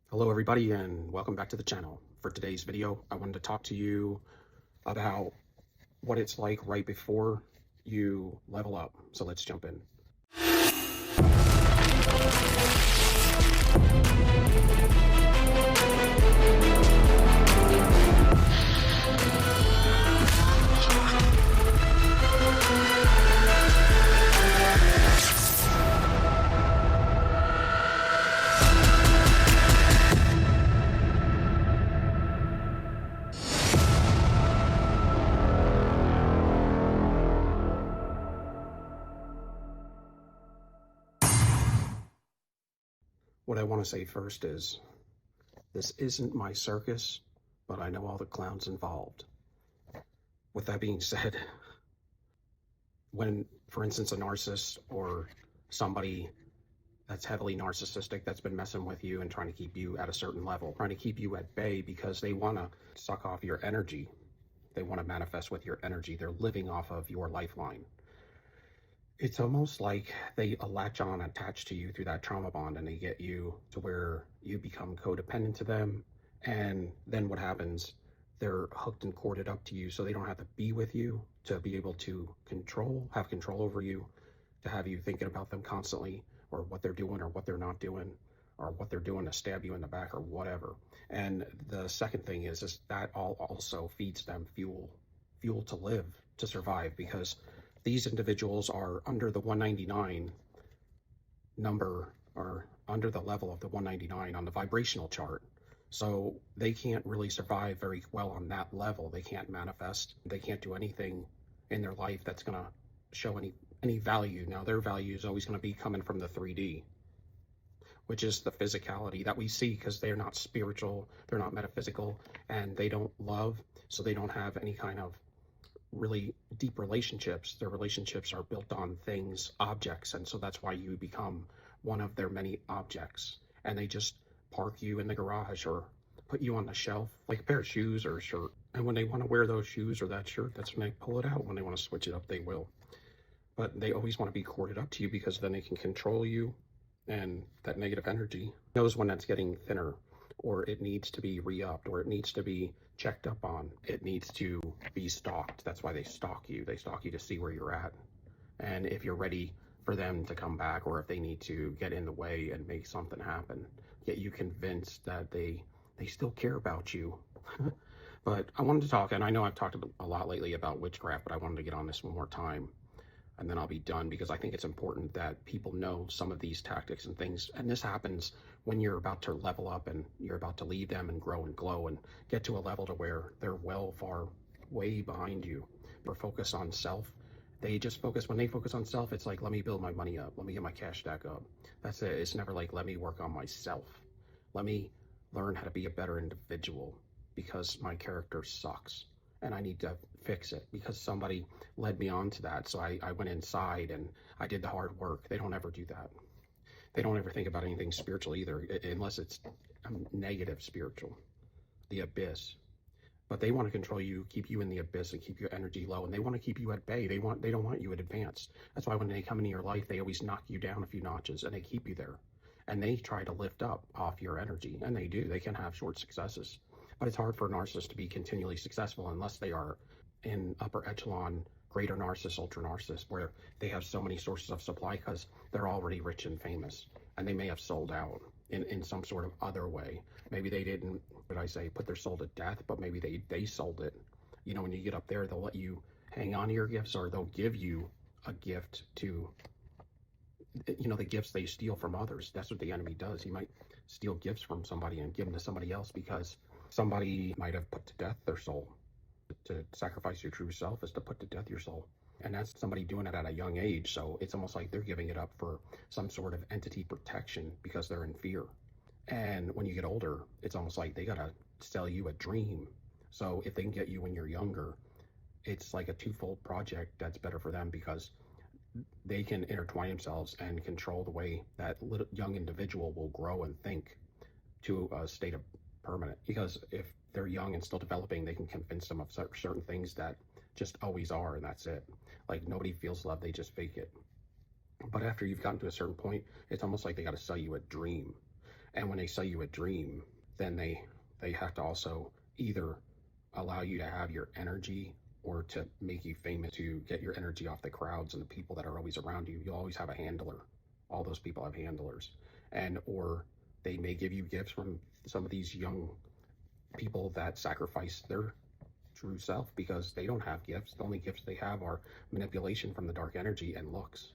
Hello everybody and welcome back to the channel. For today's video, I wanted to talk to you about what it's like right before you level up. So let's jump in. What I want to say first is this isn't my circus, but I know all the clowns involved. With that being said, when, for instance, a narcissist or somebody that's heavily narcissistic that's been messing with you and trying to keep you at a certain level, trying to keep you at bay because they want to suck off your energy. They want to manifest with your energy. They're living off of your lifeline. It's almost like they latch on, attached to you through that trauma bond, and they get you to where you become codependent to them. And then what happens? They're hooked and corded up to you, so they don't have to be with you to be able to have control over you, to have you thinking about them constantly, or what they're doing or what they're not doing, or what they're doing to stab you in the back or whatever. And the second thing is that all also feeds them fuel to live, to survive, because these individuals are under the 199 number, or under the level of the 199 on the vibrational chart. So they can't really survive very well on that level. They can't manifest. They can't do anything in their life that's going to show any value. Now, their value is always going to be coming from the 3D, which is the physicality that we see, because they're not spiritual, they're not metaphysical, and they don't love, so they don't have any kind of really deep relationships. Their relationships are built on things, objects, and so that's why you become one of their many objects. And they just park you in the garage or put you on the shelf like a pair of shoes or a shirt. And when they want to wear those shoes or that shirt, that's when they pull it out. When they want to switch it up, they will. But they always want to be corded up to you, because then they can control you, and that negative energy knows when that's getting thinner, or it needs to be re-upped, or it needs to be checked up on. It needs to be stalked. That's why they stalk you. They stalk you to see where you're at, and if you're ready for them to come back, or if they need to get in the way and make something happen, get you convinced that they still care about you. But I wanted to talk, and I know I've talked a lot lately about witchcraft, but I wanted to get on this one more time, and then I'll be done, because I think it's important that people know some of these tactics and things. And this happens when you're about to level up and you're about to leave them and grow and glow and get to a level to where they're way behind you. They're focused on self. When they focus on self, it's like, let me build my money up. Let me get my cash stack up. That's it. It's never like, let me work on myself. Let me learn how to be a better individual, because my character sucks and I need to fix it, because somebody led me on to that. So I went inside and I did the hard work. They don't ever do that. They don't ever think about anything spiritual either, unless it's negative spiritual, the abyss. But they want to control you, keep you in the abyss, and keep your energy low, and they want to keep you at bay. They don't want you to advance. That's why when they come into your life, they always knock you down a few notches, and they keep you there. And they try to lift up off your energy, and they do. They can have short successes. But it's hard for a narcissist to be continually successful unless they are in upper echelon, greater narcissist, ultra narcissist, where they have so many sources of supply because they're already rich and famous, and they may have sold out in some sort of other way. Maybe they didn't, put their soul to death, but maybe they sold it. You know, when you get up there, they'll let you hang on to your gifts, or they'll give you a gift to, the gifts they steal from others. That's what the enemy does. He might steal gifts from somebody and give them to somebody else, because somebody might have put to death their soul. To sacrifice your true self is to put to death your soul. And that's somebody doing it at a young age. So it's almost like they're giving it up for some sort of entity protection, because they're in fear. And when you get older, it's almost like they gotta sell you a dream. So if they can get you when you're younger, it's like a twofold project that's better for them, because they can intertwine themselves and control the way that little young individual will grow and think to a state of permanent. Because if they're young and still developing, they can convince them of certain things that just always are, and that's it. Like, nobody feels love, they just fake it. But after you've gotten to a certain point, it's almost like they got to sell you a dream. And when they sell you a dream, then they have to also either allow you to have your energy or to make you famous, to get your energy off the crowds and the people that are always around you. You'll always have a handler. All those people have handlers. And or they may give you gifts from some of these young people that sacrifice their true self because they don't have gifts. The only gifts they have are manipulation from the dark energy and looks.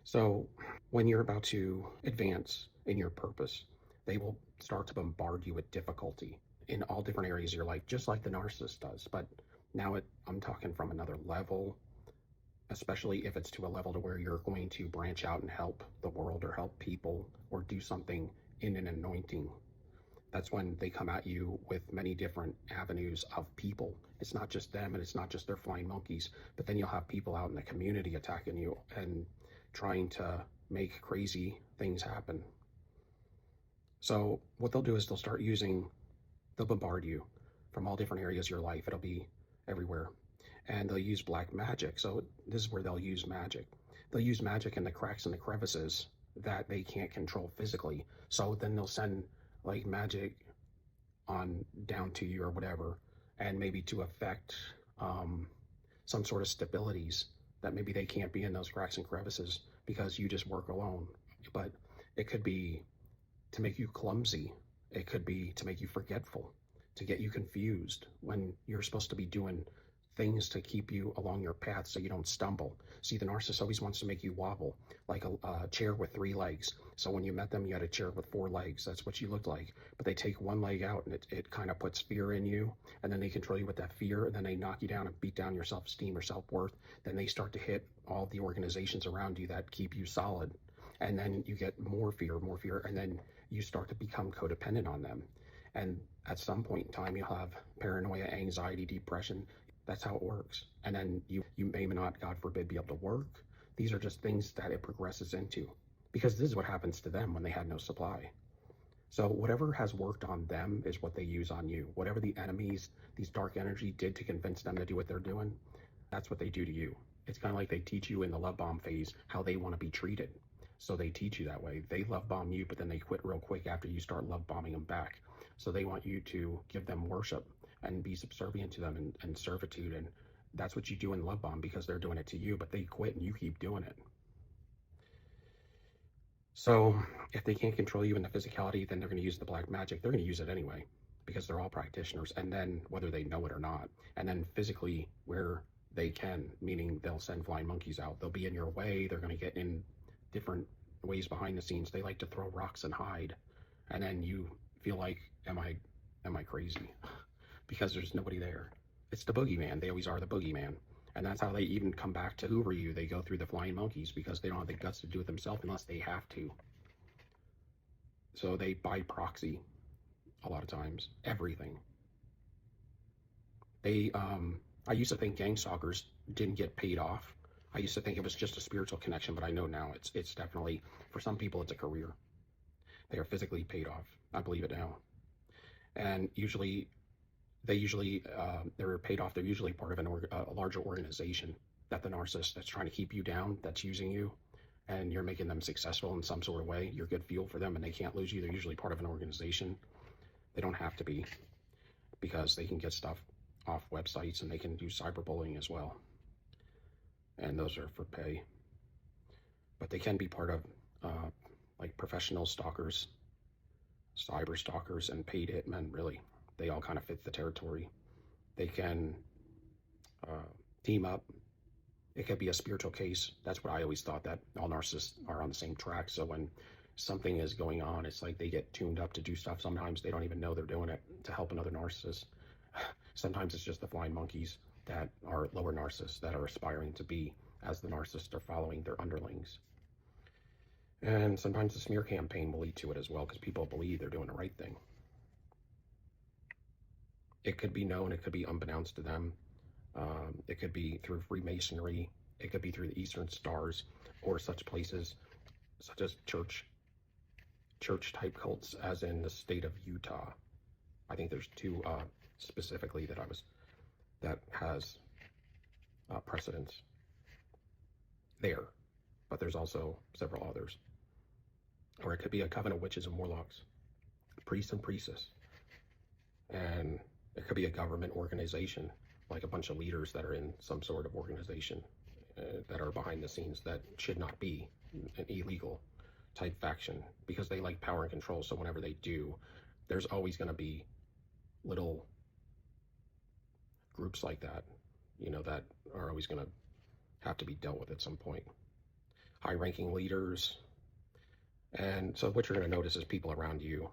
So when you're about to advance in your purpose, they will start to bombard you with difficulty in all different areas of your life, just like the narcissist does. But now I'm talking from another level, especially if it's to a level to where you're going to branch out and help the world or help people or do something in an anointing. That's when they come at you with many different avenues of people. It's not just them and it's not just their flying monkeys, but then you'll have people out in the community attacking you and trying to make crazy things happen. So what they'll do is they'll bombard you from all different areas of your life. It'll be everywhere. And they'll use black magic. So this is where they'll use magic. They'll use magic in the cracks and the crevices that they can't control physically. So then they'll send like magic on down to you or whatever, and maybe to affect some sort of stabilities that maybe they can't be in those cracks and crevices because you just work alone. But it could be to make you clumsy. It could be to make you forgetful, to get you confused when you're supposed to be doing things to keep you along your path so you don't stumble. See, the narcissist always wants to make you wobble, like a chair with 3 legs. So when you met them, you had a chair with 4 legs. That's what you looked like. But they take one leg out and it kind of puts fear in you. And then they control you with that fear. And then they knock you down and beat down your self-esteem or self-worth. Then they start to hit all the organizations around you that keep you solid. And then you get more fear. And then you start to become codependent on them. And at some point in time, you'll have paranoia, anxiety, depression. That's how it works. And then you may not, God forbid, be able to work. These are just things that it progresses into, because this is what happens to them when they had no supply. So whatever has worked on them is what they use on you. Whatever the enemies, these dark energy, did to convince them to do what they're doing, that's what they do to you. It's kind of like they teach you in the love bomb phase how they want to be treated. So they teach you that way. They love bomb you, but then they quit real quick after you start love bombing them back. So they want you to give them worship and be subservient to them and servitude. And that's what you do in love bomb because they're doing it to you, but they quit and you keep doing it. So if they can't control you in the physicality, then they're going to use the black magic. They're going to use it anyway because they're all practitioners. And then whether they know it or not, and then physically where they can, meaning they'll send flying monkeys out. They'll be in your way. They're going to get in different ways behind the scenes. They like to throw rocks and hide. And then you feel like, am I crazy? Because there's nobody there. It's the boogeyman. They always are the boogeyman. And that's how they even come back to hoover you. They go through the flying monkeys because they don't have the guts to do it themselves unless they have to. So they by proxy a lot of times, everything. I used to think gang stalkers didn't get paid off. I used to think it was just a spiritual connection, but I know now it's definitely, for some people, it's a career. They are physically paid off. I believe it now. And they're paid off. They're usually part of a larger organization that the narcissist that's trying to keep you down, that's using you, and you're making them successful in some sort of way. You're good fuel for them and they can't lose you. They're usually part of an organization. They don't have to be, because they can get stuff off websites and they can do cyberbullying as well. And those are for pay. But they can be part of like professional stalkers, cyber stalkers, and paid hitmen, really. They all kind of fit the territory. They can team up. It could be a spiritual case. That's what I always thought, that all narcissists are on the same track. So when something is going on, it's like they get tuned up to do stuff. Sometimes they don't even know they're doing it to help another narcissist. Sometimes it's just the flying monkeys that are lower narcissists that are aspiring to be as the narcissists are following their underlings. And sometimes the smear campaign will lead to it as well, because people believe they're doing the right thing. It could be known, it could be unbeknownst to them. It could be through Freemasonry. It could be through the Eastern Stars, or such places such as church type cults, as in the state of Utah. I think there's 2 specifically that has precedence there, but there's also several others. Or it could be a coven of witches and warlocks. priests and priestess. And it could be a government organization, like a bunch of leaders that are in some sort of organization that are behind the scenes that should not be an illegal type faction, because they like power and control. So whenever they do, there's always going to be little groups like that, you know, that are always going to have to be dealt with at some point. High-ranking leaders. And so what you're going to notice is people around you,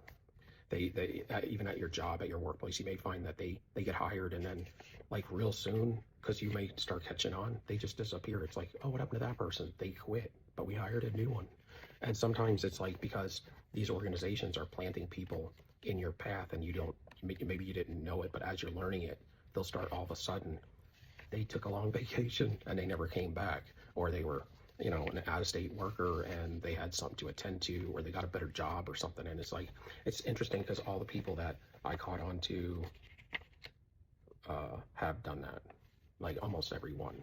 they even at your job, at your workplace, you may find that they get hired, and then like real soon, because you may start catching on, they just disappear. It's like, oh, what happened to that person? They quit, but we hired a new one. And sometimes it's like, because these organizations are planting people in your path, and you don't, maybe you didn't know it, but as you're learning it, they'll start all of a sudden, they took a long vacation and they never came back, or they were, you know, an out-of-state worker and they had something to attend to, or they got a better job or something. And it's like, it's interesting because all the people that I caught on to have done that, like almost everyone.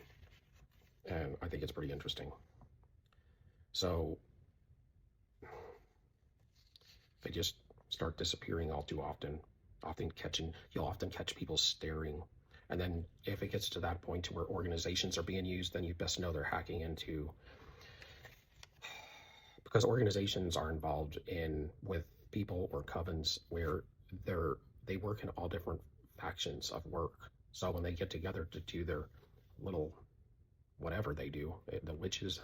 And I think it's pretty interesting. So they just start disappearing all too often. You'll often catch people staring. And then if it gets to that point to where organizations are being used, then you best know they're hacking into, because organizations are involved with people or covens where they work in all different factions of work. So when they get together to do their little whatever they do, the witches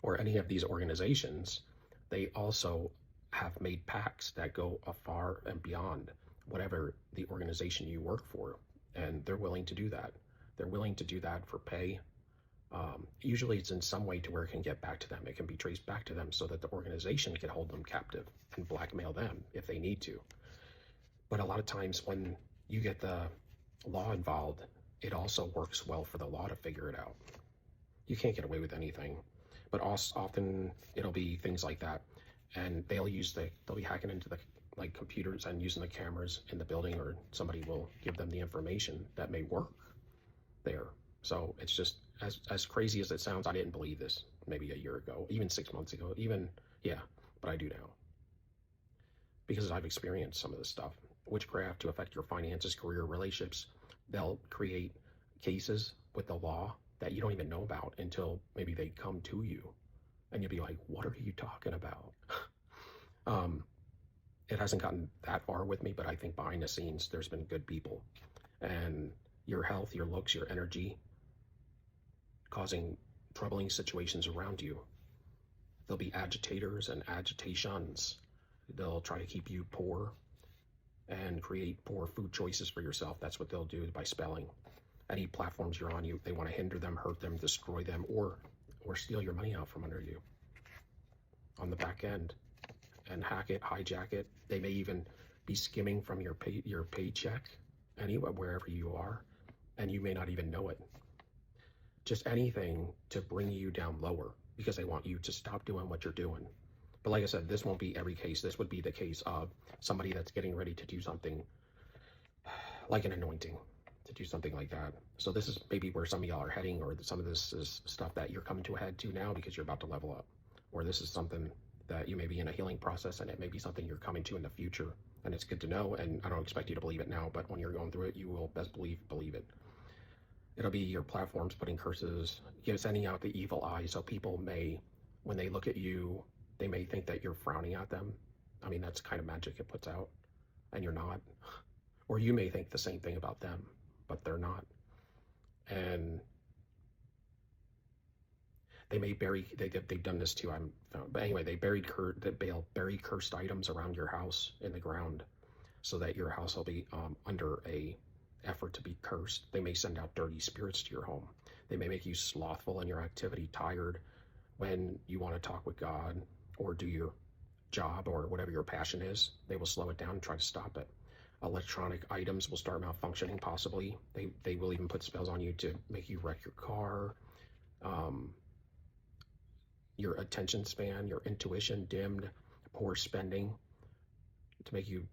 or any of these organizations, they also have made pacts that go afar and beyond whatever the organization you work for. And they're willing to do that. They're willing to do that for pay. Usually it's in some way to where it can get back to them. It can be traced back to them so that the organization can hold them captive and blackmail them if they need to. But a lot of times when you get the law involved, it also works well for the law to figure it out. You can't get away with anything, but often it'll be things like that. And they'll be hacking into the computers and using the cameras in the building, or somebody will give them the information that may work there. So it's just as crazy as it sounds. I didn't believe this maybe a year ago, even 6 months ago, but I do now, because I've experienced some of this stuff. Witchcraft to affect your finances, career, relationships. They'll create cases with the law that you don't even know about until maybe they come to you, and you'll be like, what are you talking about? It hasn't gotten that far with me, but I think behind the scenes, there's been good people. And your health, your looks, your energy, causing troubling situations around you. There'll be agitators and agitations. They'll try to keep you poor and create poor food choices for yourself. That's what they'll do by spelling. Any platforms you're on, they want to hinder them, hurt them, destroy them, or steal your money out from under you on the back end. And hack it, hijack it. They may even be skimming from your paycheck, anywhere, wherever you are, and you may not even know it. Just anything to bring you down lower, because they want you to stop doing what you're doing. But like I said, this won't be every case. This would be the case of somebody that's getting ready to do something like an anointing, to do something like that. So this is maybe where some of y'all are heading, or some of this is stuff that you're coming to a head to now because you're about to level up, or this is something that you may be in a healing process, and it may be something you're coming to in the future. And it's good to know, and I don't expect you to believe it now, but when you're going through it, you will best believe it. It'll be your platforms putting curses, sending out the evil eye, so people may, when they look at you, they may think that you're frowning at them. I mean, that's kind of magic it puts out, and you're not. Or you may think the same thing about them, but they're not. And they may bury, they've done this too, but anyway, they bury cursed items around your house in the ground, so that your house will be under a effort to be cursed. They may send out dirty spirits to your home. They may make you slothful in your activity, tired when you want to talk with God or do your job or whatever your passion is. They will slow it down and try to stop it. Electronic items will start malfunctioning, possibly. They will even put spells on you to make you wreck your car. Your attention span, your intuition dimmed, poor spending, to make you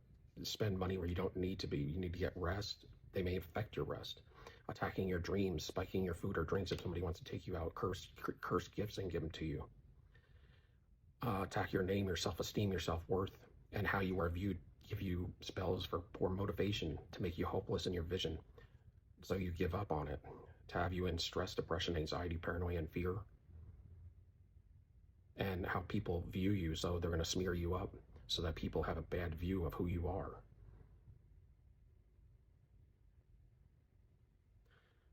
spend money where you don't need to be. You need to get rest. They may affect your rest. Attacking your dreams, spiking your food or drinks if somebody wants to take you out, curse gifts and give them to you. Attack your name, your self-esteem, your self-worth, and how you are viewed, give you spells for poor motivation, to make you hopeless in your vision, so you give up on it, to have you in stress, depression, anxiety, paranoia, and fear, and how people view you, so they're going to smear you up so that people have a bad view of who you are.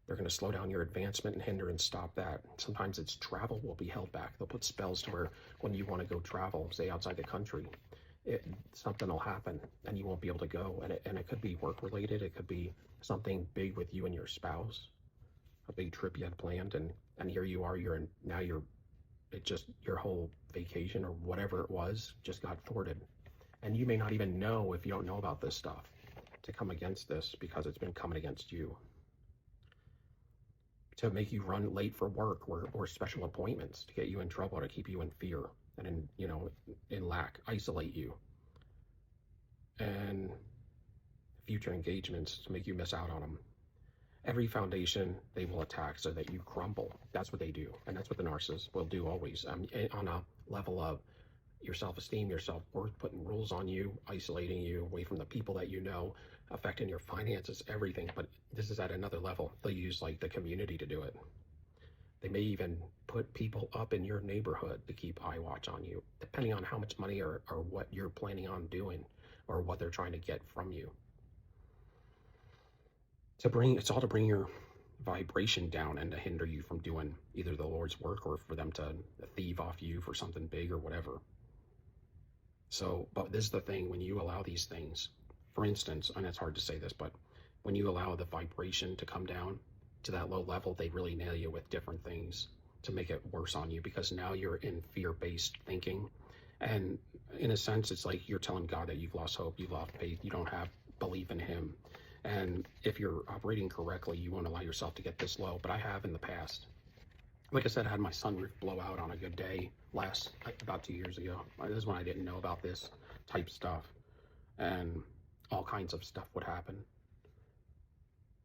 They're going to slow down your advancement and hinder and stop that. Sometimes it's travel will be held back. They'll put spells to where when you want to go travel, say outside the country, something will happen and you won't be able to go. And it could be work related. It could be something big with you and your spouse, a big trip you had planned. And here you are, your whole vacation or whatever it was just got thwarted. And you may not even know, if you don't know about this stuff, to come against this, because it's been coming against you, to make you run late for work or special appointments, to get you in trouble, to keep you in fear and in lack, isolate you, and future engagements to make you miss out on them. Every foundation they will attack so that you crumble. That's what they do, and that's what the narcissist will do always. On a level of your self-esteem, your self-worth, putting rules on you, isolating you away from the people that you know, affecting your finances, everything. But this is at another level. They'll use like the community to do it. They may even put people up in your neighborhood to keep eye watch on you, depending on how much money or what you're planning on doing or what they're trying to get from you. It's all to bring your vibration down and to hinder you from doing either the Lord's work or for them to thieve off you for something big or whatever. So, but this is the thing, when you allow these things, for instance, and it's hard to say this, but when you allow the vibration to come down to that low level, they really nail you with different things to make it worse on you, because now you're in fear-based thinking. And in a sense, it's like you're telling God that you've lost hope, you've lost faith, you don't have belief in him. And if you're operating correctly, you won't allow yourself to get this low. But I have in the past. Like I said, I had my sunroof blow out on a good day about 2 years ago. This is when I didn't know about this type stuff. And all kinds of stuff would happen.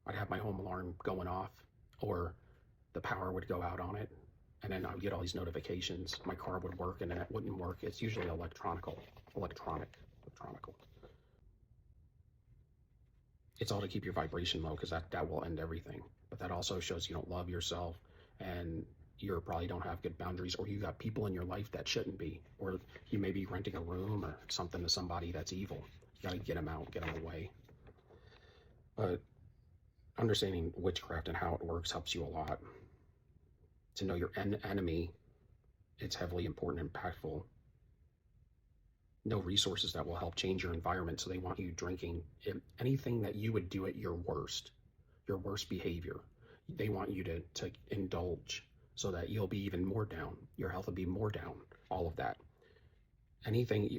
I'd have my home alarm going off, or the power would go out on it. And then I would get all these notifications. My car would work and then it wouldn't work. It's usually electronic. It's all to keep your vibration low, because that will end everything. But that also shows you don't love yourself, and you probably don't have good boundaries, or you got people in your life that shouldn't be, or you may be renting a room or something to somebody that's evil. You got to get them out, get them away. But understanding witchcraft and how it works helps you a lot. To know your enemy, it's heavily important and impactful. No resources that will help change your environment, so they want you drinking anything that you would do at your worst behavior. They want you to indulge, so that you'll be even more down. Your health will be more down, all of that.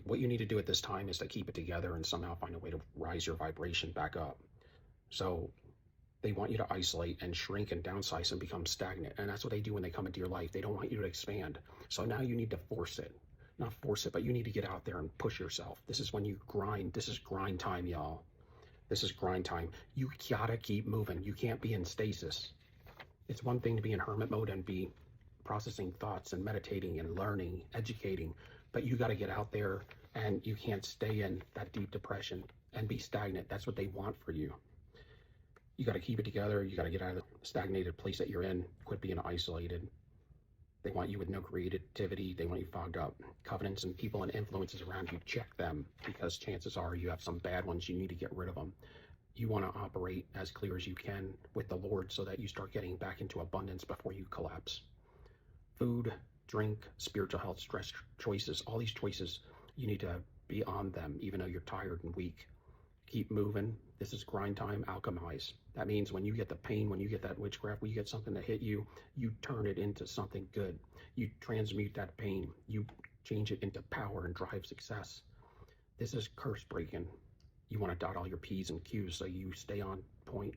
What you need to do at this time is to keep it together and somehow find a way to rise your vibration back up. So they want you to isolate and shrink and downsize and become stagnant. And that's what they do when they come into your life. They don't want you to expand. So now you need to force it. Not force it, but you need to get out there and push yourself. This is when you grind. This is grind time, y'all. This is grind time. You gotta keep moving. You can't be in stasis. It's one thing to be in hermit mode and be processing thoughts and meditating and learning, educating, but you gotta get out there, and you can't stay in that deep depression and be stagnant. That's what they want for you. You gotta keep it together. You gotta get out of the stagnated place that you're in. Quit being isolated. They want you with no creativity. They want you fogged up. Covenants and people and influences around you, check them, because chances are you have some bad ones. You need to get rid of them. You want to operate as clear as you can with the Lord, so that you start getting back into abundance before you collapse. Food, drink, spiritual health, stress choices, all these choices, you need to be on them, even though you're tired and weak. Keep moving. This is grind time. Alchemize. That means when you get the pain, when you get that witchcraft, when you get something to hit you, you turn it into something good. You transmute that pain. You change it into power and drive success. This is curse breaking. You want to dot all your P's and Q's so you stay on point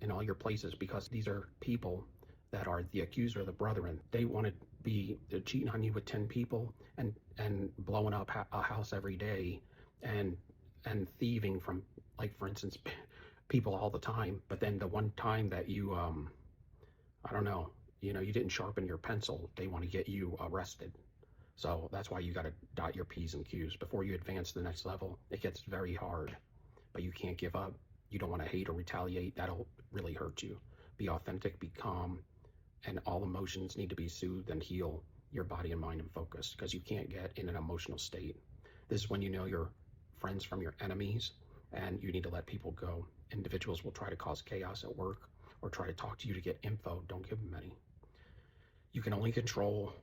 in all your places, because these are people that are the accuser of the brethren. They want to be cheating on you with 10 people and blowing up a house every day and thieving from, like, for instance, people all the time. But then the one time that you, I don't know, you didn't sharpen your pencil, they want to get you arrested. So that's why you got to dot your P's and Q's. Before you advance to the next level, it gets very hard, but you can't give up. You don't want to hate or retaliate. That'll really hurt you. Be authentic, be calm, and all emotions need to be soothed and heal your body and mind and focus, because you can't get in an emotional state. This is when you know your friends from your enemies, and you need to let people go. Individuals will try to cause chaos at work or try to talk to you to get info. Don't give them any. You can only control,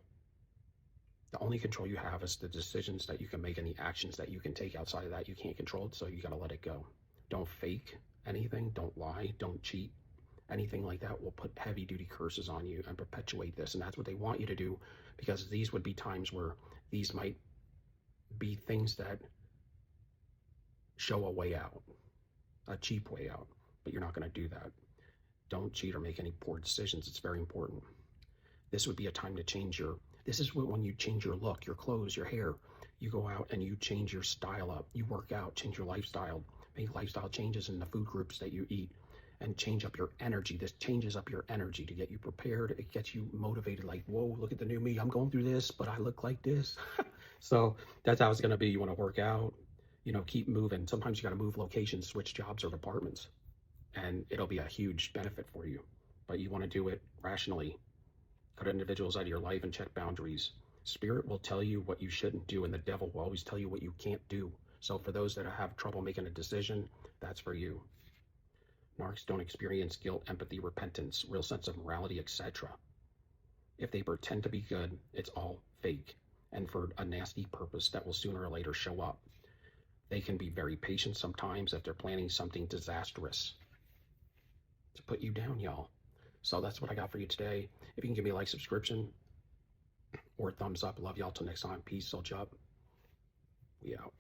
the only control you have is the decisions that you can make and the actions that you can take. Outside of that, you can't control it, so you got to let it go. Don't fake anything, don't lie, don't cheat. Anything like that will put heavy duty curses on you and perpetuate this. And that's what they want you to do, because these would be times where these might be things that show a way out, a cheap way out, but you're not going to do that. Don't cheat or make any poor decisions. It's very important. This would be a time to change this is when you change your look, your clothes, your hair. You go out and you change your style up. You work out, change your lifestyle, make lifestyle changes in the food groups that you eat, and change up your energy. This changes up your energy to get you prepared. It gets you motivated, like, whoa, look at the new me. I'm going through this, but I look like this. So that's how it's going to be. You want to work out, keep moving. Sometimes you got to move locations, switch jobs or departments, and it'll be a huge benefit for you. But you want to do it rationally. Cut individuals out of your life and check boundaries. Spirit will tell you what you shouldn't do, and the devil will always tell you what you can't do. So for those that have trouble making a decision, that's for you. Narcs don't experience guilt, empathy, repentance, real sense of morality, etc. If they pretend to be good, it's all fake and for a nasty purpose that will sooner or later show up. They can be very patient sometimes if they're planning something disastrous to put you down, y'all. So that's what I got for you today. If you can give me a like, subscription, or a thumbs up. Love y'all till next time. Peace, soul job. We out.